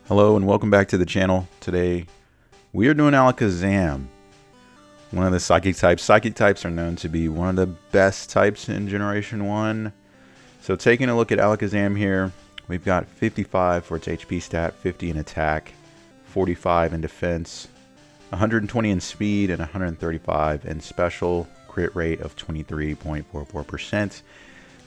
Hello and welcome back to the channel. Today we are doing Alakazam, one of the psychic types. Psychic types are known to be one of the best types in Generation 1. So taking a look at Alakazam here, we've got 55 for its HP stat, 50 in attack, 45 in defense, 120 in speed, and 135 in special. Crit rate of 23.44%.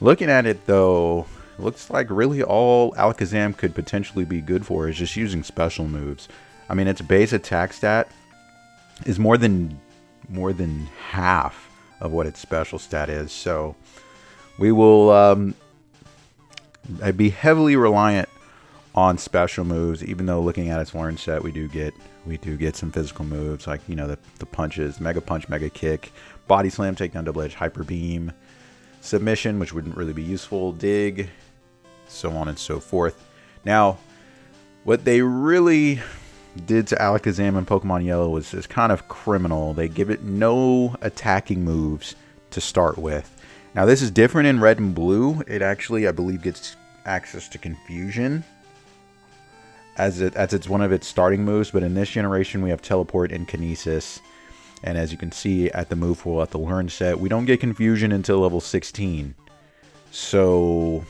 Looking at it though, looks like really all Alakazam could potentially be good for is just using special moves. I mean, its base attack stat is more than half of what its special stat is. So we will be heavily reliant on special moves. Even though looking at its learn set, we do get some physical moves like, you know, the punches, Mega Punch, Mega Kick, Body Slam, Takedown, Double Edge, Hyper Beam, Submission, which wouldn't really be useful, Dig, so on and so forth. Now, what they really did to Alakazam in Pokemon Yellow is kind of criminal. They give it no attacking moves to start with. Now, this is different in Red and Blue. It actually, I believe, gets access to Confusion as it's one of its starting moves. But in this generation, we have Teleport and Kinesis. And as you can see at the move pool at the Learn set, we don't get Confusion until level 16. So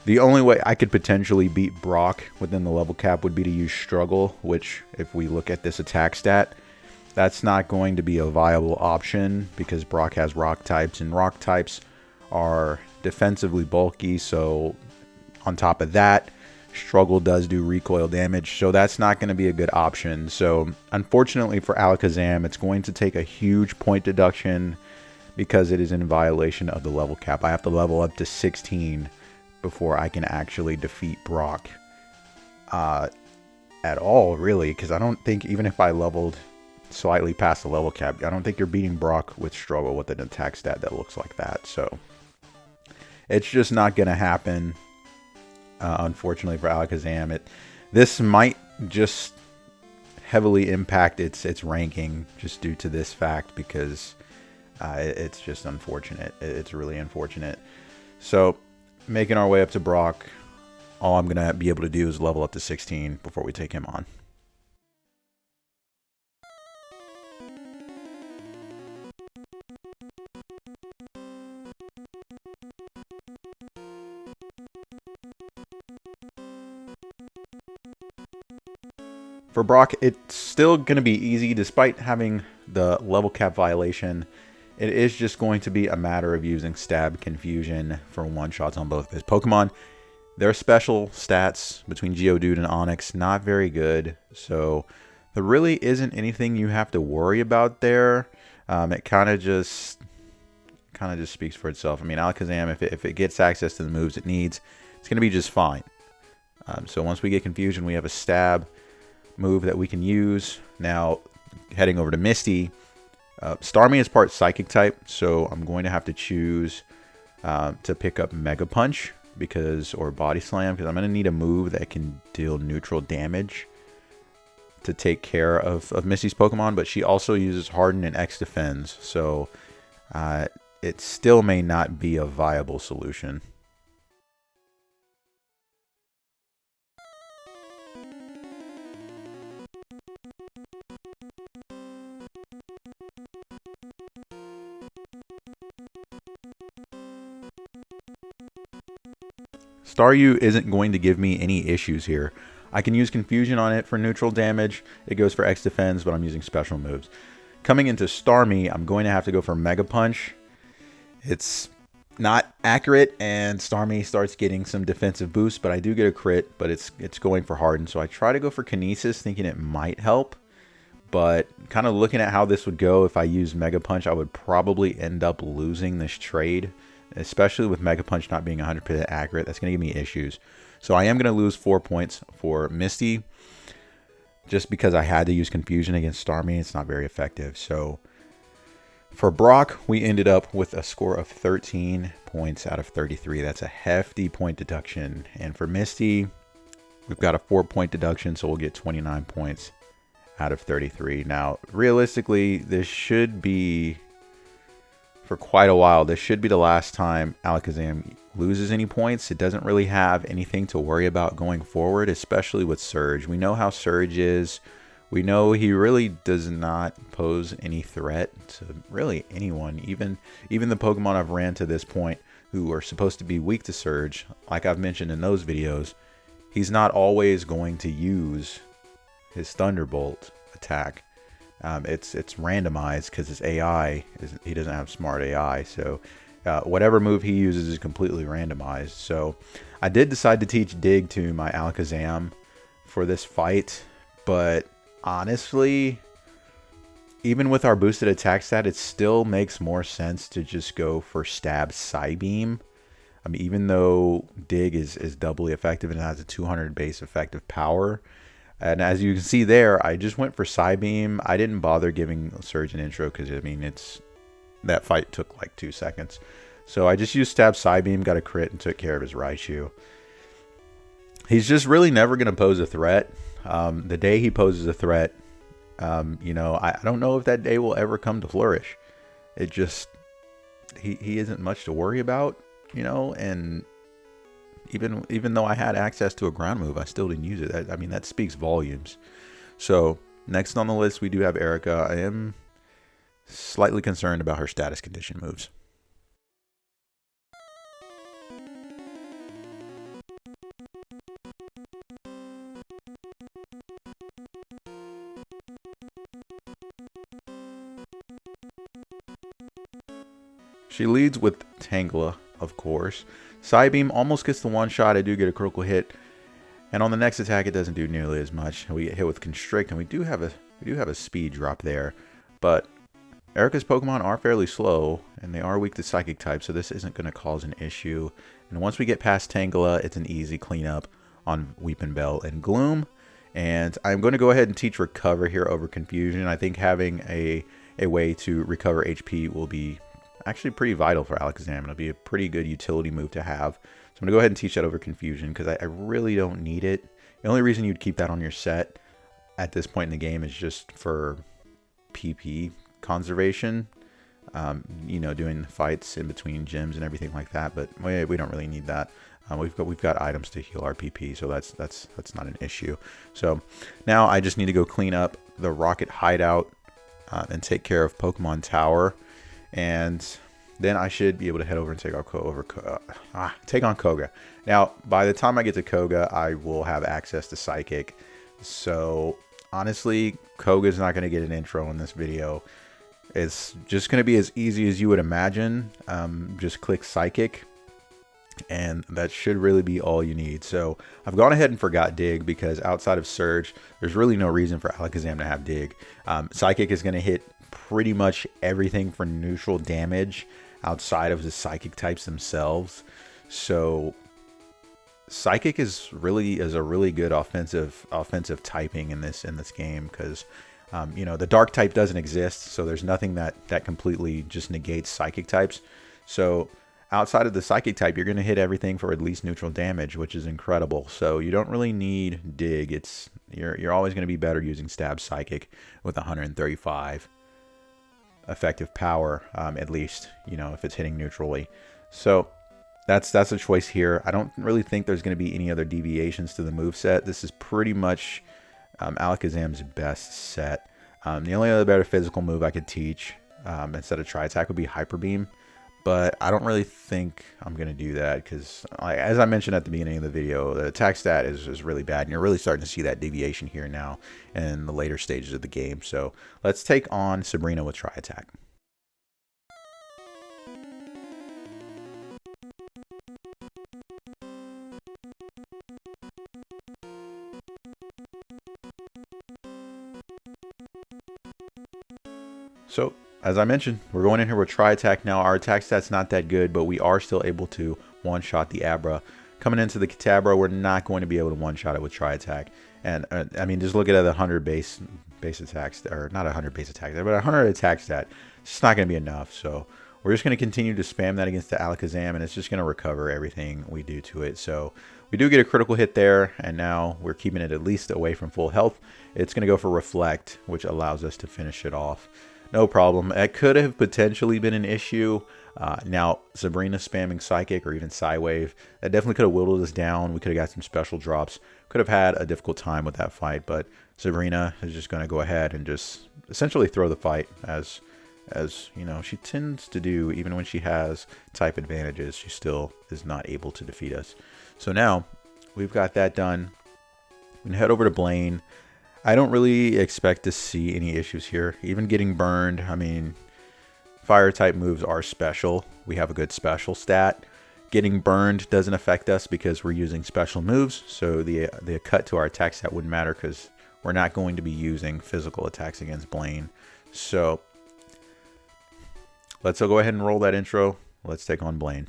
the only way I could potentially beat Brock within the level cap would be to use Struggle, which if we look at this attack stat, that's not going to be a viable option because Brock has rock types, and rock types are defensively bulky. So on top of that, Struggle does do recoil damage, so that's not going to be a good option. So unfortunately for Alakazam, it's going to take a huge point deduction because it is in violation of the level cap. I have to level up to 16 before I can actually defeat Brock at all, really, because I don't think even if I leveled slightly past the level cap, I don't think you're beating Brock with Struggle with an attack stat that looks like that. So it's just not going to happen. Unfortunately for Alakazam, this might just heavily impact its ranking just due to this fact because it's just unfortunate. It's really unfortunate. So making our way up to Brock, all I'm going to be able to do is level up to 16 before we take him on. For Brock, it's still going to be easy despite having the level cap violation. It is just going to be a matter of using Stab Confusion for one-shots on both of his Pokemon. Their special stats between Geodude and Onix, not very good. So there really isn't anything you have to worry about there. It kind of just speaks for itself. I mean, Alakazam, if it gets access to the moves it needs, it's going to be just fine. So once we get Confusion, we have a Stab move that we can use. Now, heading over to Misty, Starmie is part Psychic type, so I'm going to have to choose to pick up Mega Punch or Body Slam because I'm going to need a move that can deal neutral damage to take care of Misty's Pokemon, but she also uses Harden and X Defends, so it still may not be a viable solution. Staryu isn't going to give me any issues here. I can use Confusion on it for neutral damage. It goes for X Defense, but I'm using special moves. Coming into Starmie, I'm going to have to go for Mega Punch. It's not accurate, and Starmie starts getting some defensive boosts, but I do get a crit, but it's going for Harden. So I try to go for Kinesis, thinking it might help. But kind of looking at how this would go, if I use Mega Punch, I would probably end up losing this trade. Especially with Mega Punch not being 100% accurate, that's going to give me issues. So I am going to lose 4 points for Misty. Just because I had to use Confusion against Starmie, it's not very effective. So for Brock, we ended up with a score of 13 points out of 33. That's a hefty point deduction. And for Misty, we've got a 4-point deduction, so we'll get 29 points out of 33. Now, realistically, this should be, for quite a while, this should be the last time Alakazam loses any points, it doesn't really have anything to worry about going forward, especially with Surge. We know how Surge is. We know he really does not pose any threat to really anyone, even the Pokemon I've ran to this point who are supposed to be weak to Surge. Like I've mentioned in those videos, he's not always going to use his Thunderbolt attack. It's randomized because his AI he doesn't have smart AI, so whatever move he uses is completely randomized. So I did decide to teach Dig to my Alakazam for this fight, but honestly, even with our boosted attack stat, it still makes more sense to just go for Stab Psybeam. I mean, even though Dig is doubly effective and has a 200 base effective power. And as you can see there, I just went for Psybeam. I didn't bother giving Surge an intro because, I mean, that fight took like 2 seconds. So I just used Stab Psybeam, got a crit, and took care of his Raichu. He's just really never going to pose a threat. The day he poses a threat, you know, I don't know if that day will ever come to flourish. It just, he isn't much to worry about, you know, and even though I had access to a ground move, I still didn't use it. I mean, that speaks volumes. So next on the list, we do have Erica. I am slightly concerned about her status condition moves. She leads with Tangela, of course. Psybeam almost gets the one shot. I do get a critical hit, and on the next attack, it doesn't do nearly as much. We get hit with Constrict, and we do have a speed drop there. But Erica's Pokemon are fairly slow, and they are weak to Psychic type, so this isn't going to cause an issue. And once we get past Tangela, it's an easy cleanup on Weeping Bell and Gloom. And I'm going to go ahead and teach Recover here over Confusion. I think having a way to recover HP will be actually pretty vital for Alakazam. It'll be a pretty good utility move to have. So I'm going to go ahead and teach that over Confusion because I really don't need it. The only reason you'd keep that on your set at this point in the game is just for PP conservation. You know, doing fights in between gyms and everything like that. But we don't really need that. We've got items to heal our PP, so that's not an issue. So now I just need to go clean up the Rocket Hideout and take care of Pokemon Tower. And then I should be able to head over and take on Koga. Now, by the time I get to Koga, I will have access to Psychic. So, honestly, Koga's not going to get an intro in this video. It's just going to be as easy as you would imagine. Just click Psychic, and that should really be all you need. So, I've gone ahead and forgot Dig because outside of Surge, there's really no reason for Alakazam to have Dig. Psychic is going to hit pretty much everything for neutral damage outside of the Psychic types themselves. So Psychic is a really good offensive typing in this game because you know, the Dark type doesn't exist, so there's nothing that completely just negates Psychic types. So outside of the Psychic type, you're going to hit everything for at least neutral damage, which is incredible. So you don't really need Dig. You're always going to be better using Stab Psychic with 135 effective power, at least, you know, if it's hitting neutrally. So that's a choice here. I don't really think there's going to be any other deviations to the moveset. This is pretty much Alakazam's best set. The only other better physical move I could teach instead of Tri-Attack would be Hyper Beam, but I don't really think I'm going to do that because, as I mentioned at the beginning of the video, the attack stat is really bad, and you're really starting to see that deviation here now in the later stages of the game. So let's take on Sabrina with Tri-Attack. So, as I mentioned, we're going in here with Tri-Attack now. Our attack stat's not that good, but we are still able to one-shot the Abra. Coming into the Kitabra, we're not going to be able to one-shot it with Tri-Attack. And, I mean, just look at the 100 base attacks, or not 100 base attacks, but 100 attack stat. It's just not going to be enough, so we're just going to continue to spam that against the Alakazam, and it's just going to recover everything we do to it. So we do get a critical hit there, and now we're keeping it at least away from full health. It's going to go for Reflect, which allows us to finish it off. No problem. It could have potentially been an issue. Now, Sabrina spamming Psychic or even Psywave, that definitely could have whittled us down. We could have got some special drops. Could have had a difficult time with that fight, but Sabrina is just going to go ahead and just essentially throw the fight as you know, she tends to do. Even when she has type advantages, she still is not able to defeat us. So now we've got that done. We can head over to Blaine. I don't really expect to see any issues here. Even getting burned, I mean, fire type moves are special. We have a good special stat. Getting burned doesn't affect us because we're using special moves. So the cut to our attack stat wouldn't matter because we're not going to be using physical attacks against Blaine. So let's go ahead and roll that intro. Let's take on Blaine.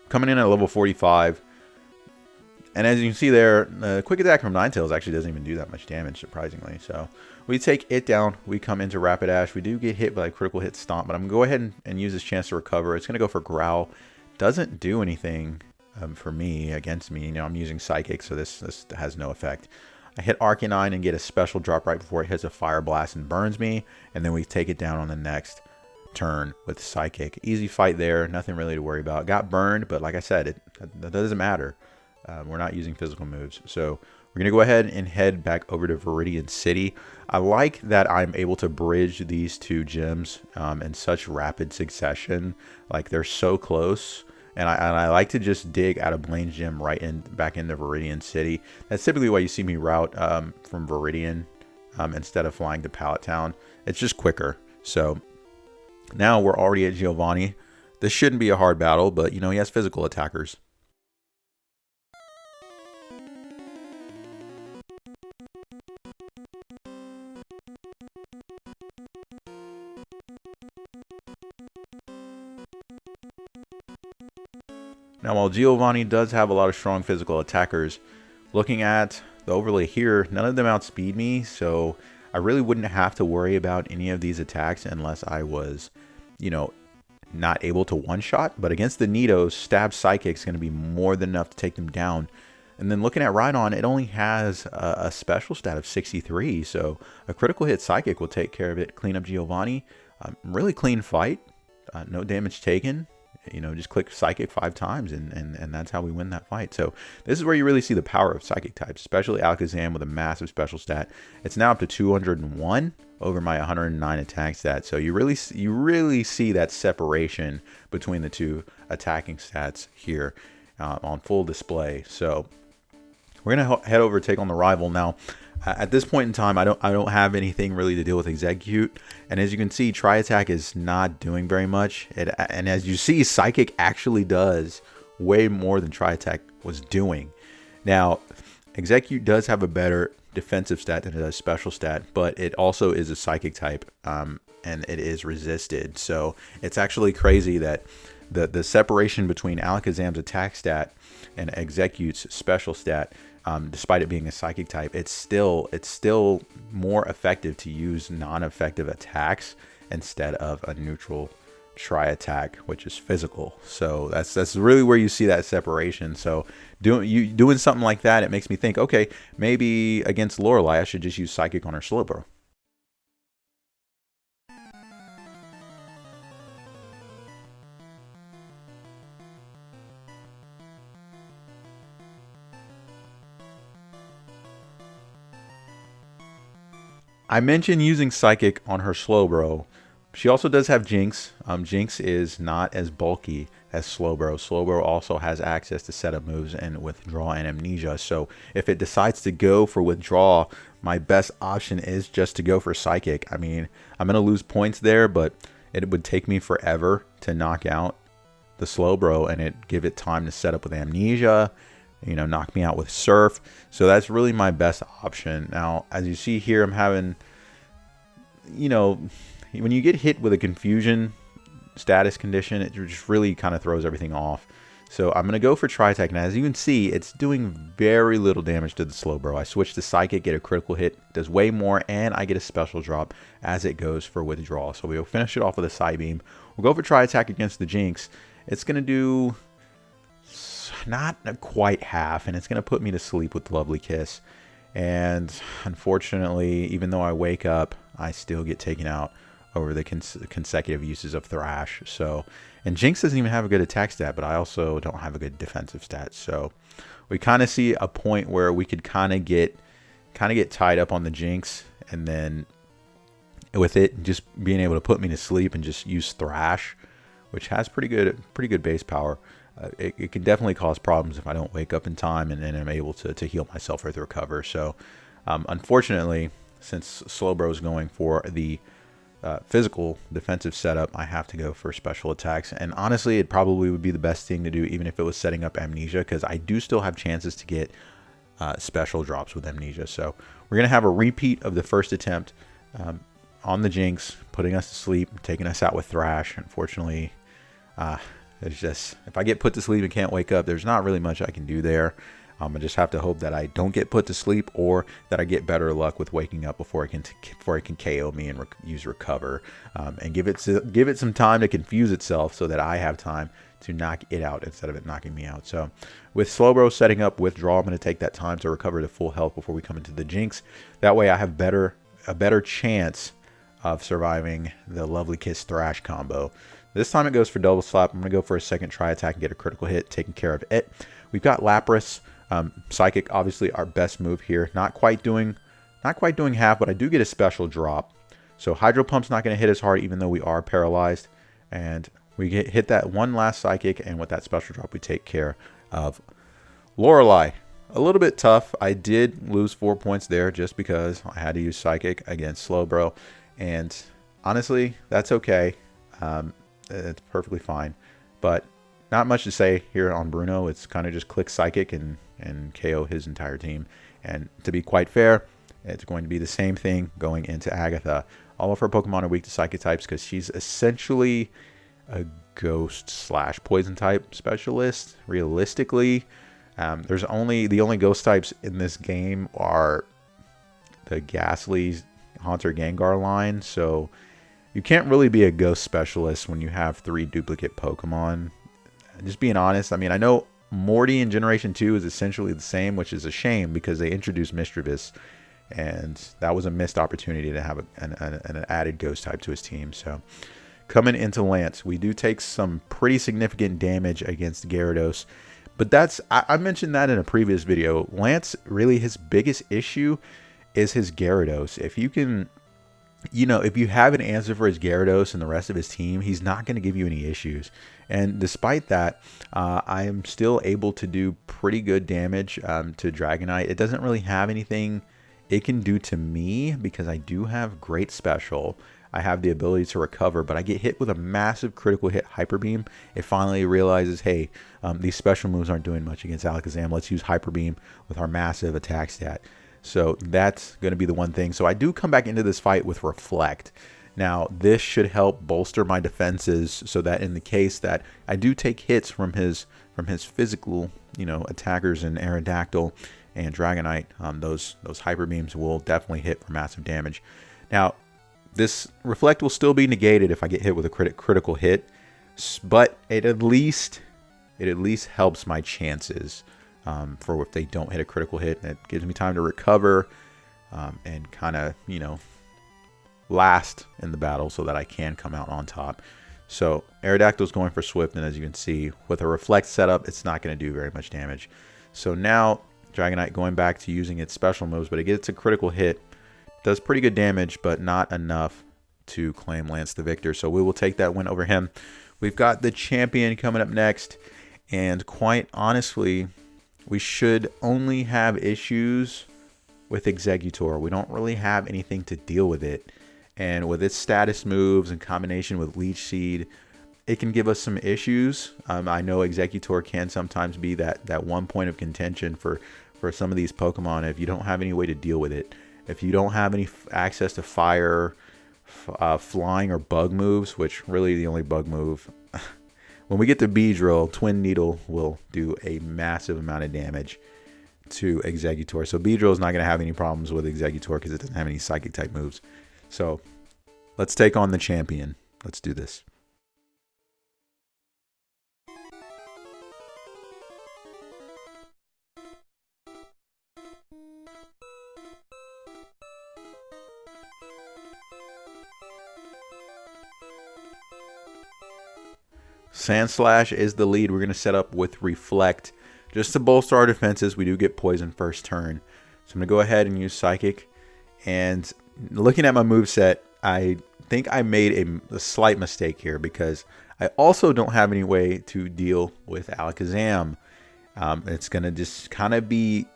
Coming in at level 45. And as you can see there, the quick attack from Ninetales actually doesn't even do that much damage, surprisingly. So we take it down. We come into Rapidash. We do get hit by a critical hit stomp, but I'm going to go ahead and use this chance to recover. It's going to go for Growl. Doesn't do anything for me, against me. You know, I'm using Psychic, so this has no effect. I hit Arcanine and get a special drop right before it hits a Fire Blast and burns me. And then we take it down on the next turn with Psychic. Easy fight there. Nothing really to worry about. Got burned, but like I said, that doesn't matter. We're not using physical moves. So we're going to go ahead and head back over to Viridian City. I like that I'm able to bridge these two gyms in such rapid succession. Like, they're so close. And I like to just dig out of Blaine's gym back into Viridian City. That's typically why you see me route from Viridian instead of flying to Pallet Town. It's just quicker. So now we're already at Giovanni. This shouldn't be a hard battle, but you know, he has physical attackers. Now, while Giovanni does have a lot of strong physical attackers, looking at the overlay here, none of them outspeed me, so I really wouldn't have to worry about any of these attacks unless I was, you know, not able to one-shot. But against the Nidos, Stab Psychic is going to be more than enough to take them down. And then looking at Rhydon, it only has a special stat of 63, so a critical hit Psychic will take care of it. Clean up Giovanni. Really clean fight. No damage taken. You know, just click Psychic 5 times and that's how we win that fight. So this is where you really see the power of Psychic types, especially Alakazam with a massive special stat. It's now up to 201 over my 109 attack stat. So you really see that separation between the two attacking stats here on full display. So we're gonna head over and take on the rival now. At this point in time, I don't have anything really to deal with Execute, and as you can see, Tri Attack is not doing very much. And as you see, Psychic actually does way more than Tri Attack was doing. Now, Execute does have a better defensive stat than it does special stat, but it also is a Psychic type, and it is resisted. So it's actually crazy that the separation between Alakazam's attack stat and Execute's special stat, despite it being a Psychic type, it's still more effective to use non-effective attacks instead of a neutral Tri Attack, which is physical. So that's really where you see that separation. So doing something like that, it makes me think, okay, maybe against Lorelei, I should just use Psychic on her Slowbro. I mentioned using Psychic on her Slowbro. She also does have Jinx. Jinx is not as bulky as Slowbro. Slowbro also has access to setup moves and Withdraw and Amnesia. So if it decides to go for Withdraw, my best option is just to go for Psychic. I mean, I'm going to lose points there, but it would take me forever to knock out the Slowbro and give it time to set up with Amnesia, you know, knock me out with Surf. So that's really my best option. Now, as you see here, I'm having, you know, when you get hit with a Confusion status condition, it just really kind of throws everything off. So I'm going to go for Tri-Attack. And as you can see, it's doing very little damage to the Slowbro. I switch to Psychic, get a critical hit, does way more, and I get a special drop as it goes for Withdrawal. So we'll finish it off with a Psybeam. We'll go for Tri-Attack against the Jinx. it's going to do not quite half, and it's going to put me to sleep with Lovely Kiss. And unfortunately, even though I wake up, I still get taken out over the consecutive uses of Thrash. So, and Jinx doesn't even have a good attack stat, but I also don't have a good defensive stat. So we kind of see a point where we could kind of get tied up on the Jinx, and then with it just being able to put me to sleep and just use Thrash, which has pretty good base power. It can definitely cause problems if I don't wake up in time and then I'm able to heal myself or to recover. So unfortunately, since Slowbro's going for the physical defensive setup, I have to go for special attacks. And honestly, it probably would be the best thing to do, even if it was setting up Amnesia, because I do still have chances to get special drops with Amnesia. So we're going to have a repeat of the first attempt on the Jinx, putting us to sleep, taking us out with Thrash. Unfortunately, it's just, if I get put to sleep and can't wake up, there's not really much I can do there. I just have to hope that I don't get put to sleep, or that I get better luck with waking up before it can KO me and use recover, and give it some time to confuse itself so that I have time to knock it out instead of it knocking me out. So with Slowbro setting up withdrawal, I'm going to take that time to recover to full health before we come into the Jinx. That way I have a better chance of surviving the Lovely Kiss Thrash combo. This time it goes for double slap. I'm going to go for a second try attack and get a critical hit, taking care of it. We've got Lapras. Psychic, obviously our best move here. Not quite doing half, but I do get a special drop. So Hydro Pump's not going to hit as hard, even though we are paralyzed. And we hit that one last Psychic, and with that special drop, we take care of Lorelei. A little bit tough. I did lose 4 points there just because I had to use Psychic against Slowbro. And honestly, that's okay. It's perfectly fine. But not much to say here on Bruno. It's kind of just click Psychic and KO his entire team. And to be quite fair, it's going to be the same thing going into Agatha. All of her Pokemon are weak to Psychic types because she's essentially a Ghost / Poison type specialist. Realistically, the only Ghost types in this game are the Ghastly, Haunter, Gengar line. So you can't really be a Ghost specialist when you have 3 duplicate Pokemon. Just being honest, I mean, I know Morty in Generation 2 is essentially the same, which is a shame because they introduced Mischievous, and that was a missed opportunity to have an added Ghost type to his team. So coming into Lance, we do take some pretty significant damage against Gyarados, but I mentioned that in a previous video. Lance, really his biggest issue is his Gyarados. If you can, if you have an answer for his Gyarados and the rest of his team, he's not going to give you any issues. And despite that, I am still able to do pretty good damage to Dragonite. It doesn't really have anything it can do to me because I do have great special. I have the ability to recover, but I get hit with a massive critical hit Hyper Beam. It finally realizes, hey, these special moves aren't doing much against Alakazam. Let's use Hyper Beam with our massive attack stat. So that's going to be the one thing. So I do come back into this fight with Reflect. Now, this should help bolster my defenses so that in the case that I do take hits from his physical, attackers in Aerodactyl and Dragonite, those Hyper Beams will definitely hit for massive damage. Now, this Reflect will still be negated if I get hit with a critical hit, but it at least helps my chances for if they don't hit a critical hit. And it gives me time to recover and kind of, last in the battle so that I can come out on top. So Aerodactyl's going for Swift, and as you can see, with a Reflect setup, it's not going to do very much damage. So now Dragonite going back to using its special moves, but it gets a critical hit. Does pretty good damage, but not enough to claim Lance the victor. So we will take that win over him. We've got the champion coming up next, and quite honestly, we should only have issues with Exeggutor. We don't really have anything to deal with it. And with its status moves in combination with Leech Seed, it can give us some issues. I know Exeggutor can sometimes be that one point of contention for some of these Pokemon if you don't have any way to deal with it. If you don't have any access to fire, flying, or bug moves, which really the only bug move, when we get to Beedrill, Twin Needle will do a massive amount of damage to Exeggutor. So Beedrill is not going to have any problems with Exeggutor because it doesn't have any Psychic type moves. So let's take on the champion. Let's do this. Sand Slash is the lead. We're going to set up with Reflect. Just to bolster our defenses, we do get Poison first turn. So I'm going to go ahead and use Psychic. And looking at my moveset, I think I made a slight mistake here because I also don't have any way to deal with Alakazam. It's going to just kind of be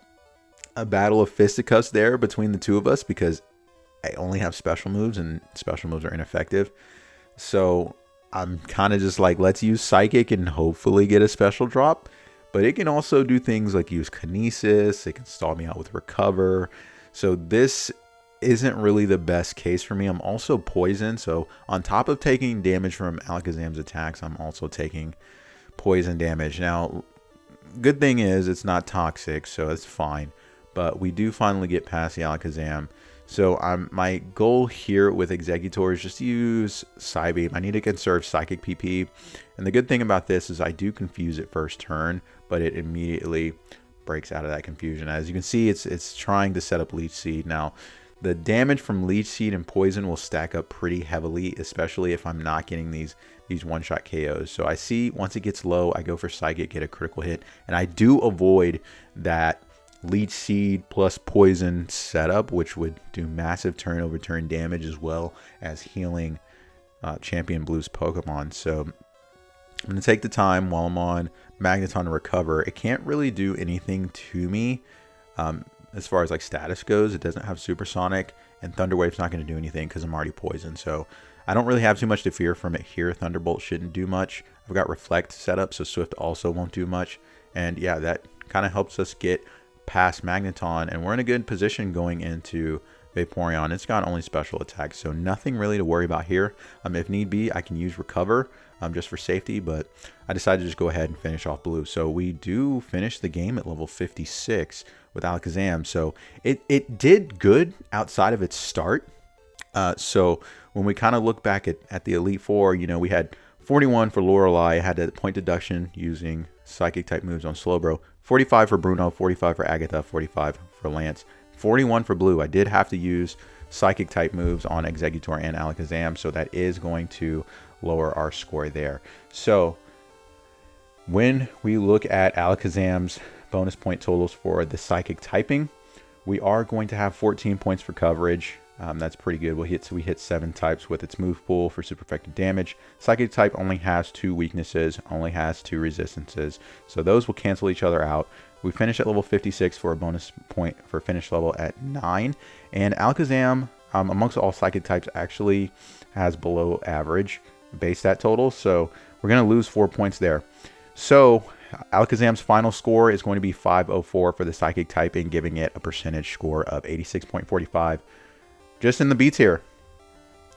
a battle of fisticuffs there between the two of us because I only have special moves and special moves are ineffective. So I'm kind of just like, let's use Psychic and hopefully get a special drop. But it can also do things like use Kinesis. It can stall me out with Recover. So this isn't really the best case for me. I'm also poisoned. So on top of taking damage from Alakazam's attacks, I'm also taking poison damage. Now, good thing is it's not toxic, so it's fine. But we do finally get past the Alakazam. So my goal here with Exeggutor is just to use Psybeam. I need to conserve Psychic PP. And the good thing about this is I do confuse it first turn, but it immediately breaks out of that confusion. As you can see, it's trying to set up Leech Seed. Now, the damage from Leech Seed and Poison will stack up pretty heavily, especially if I'm not getting these one-shot KOs. So I see once it gets low, I go for Psychic, get a critical hit. And I do avoid that Leech Seed plus Poison setup, which would do massive turn-over turn damage as well as healing Champion Blue's Pokemon. So I'm going to take the time while I'm on Magneton to recover. It can't really do anything to me as far as like status goes. It doesn't have Supersonic, and Thunder Wave's not going to do anything because I'm already poisoned. So I don't really have too much to fear from it here. Thunderbolt shouldn't do much. I've got Reflect set up, so Swift also won't do much. And yeah, that kind of helps us get past Magneton, and we're in a good position going into Vaporeon. It's got only special attacks, so nothing really to worry about here. If need be, I can use Recover just for safety, but I decided to just go ahead and finish off Blue. So we do finish the game at level 56 with Alakazam. So it did good outside of its start. So when we kind of look back at the Elite Four, you know, we had 41 for Lorelei, had a point deduction using Psychic type moves on Slowbro, 45 for Bruno, 45 for Agatha, 45 for Lance, 41 for Blue. I did have to use Psychic type moves on Exeggutor and Alakazam, so that is going to lower our score there. So when we look at Alakazam's bonus point totals for the Psychic typing, we are going to have 14 points for coverage. That's pretty good. We hit 7 types with its move pool for super effective damage. Psychic type only has 2 weaknesses, only has 2 resistances, so those will cancel each other out. We finish at level 56 for a bonus point for finish level at 9. And Alakazam, amongst all Psychic types, actually has below average base stat total, so we're going to lose 4 points there. So Alakazam's final score is going to be 504 for the Psychic typing, giving it a percentage score of 86.45. Just in the B tier.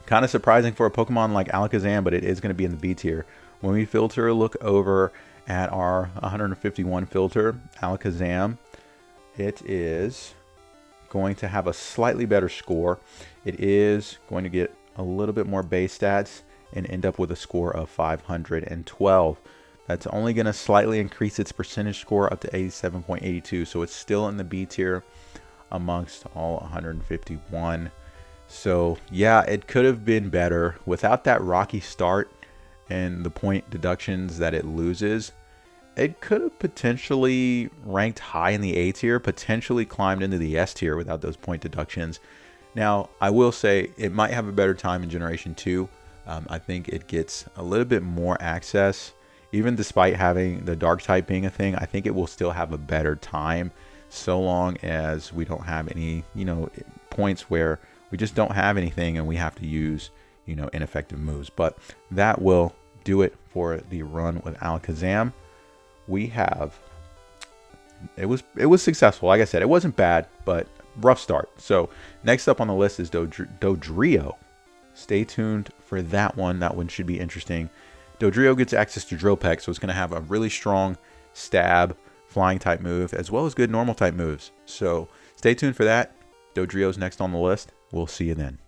Kind of surprising for a Pokemon like Alakazam, but it is going to be in the B tier. When we look over at our 151 filter, Alakazam, it is going to have a slightly better score. It is going to get a little bit more base stats and end up with a score of 512. That's only going to slightly increase its percentage score up to 87.82, so it's still in the B tier amongst all 151. So yeah, it could have been better. Without that rocky start and the point deductions that it loses, it could have potentially ranked high in the A tier, potentially climbed into the S tier without those point deductions. Now, I will say it might have a better time in Generation 2. I think it gets a little bit more access. Even despite having the Dark type being a thing, I think it will still have a better time, so long as we don't have any, points where we just don't have anything and we have to use, ineffective moves. But that will do it for the run with Alakazam. It was successful. Like I said, it wasn't bad, but rough start. So next up on the list is Dodrio. Stay tuned for that one. That one should be interesting. Dodrio gets access to Drill Peck, so it's going to have a really strong stab, flying type move, as well as good normal type moves. So stay tuned for that. Dodrio's next on the list. We'll see you then.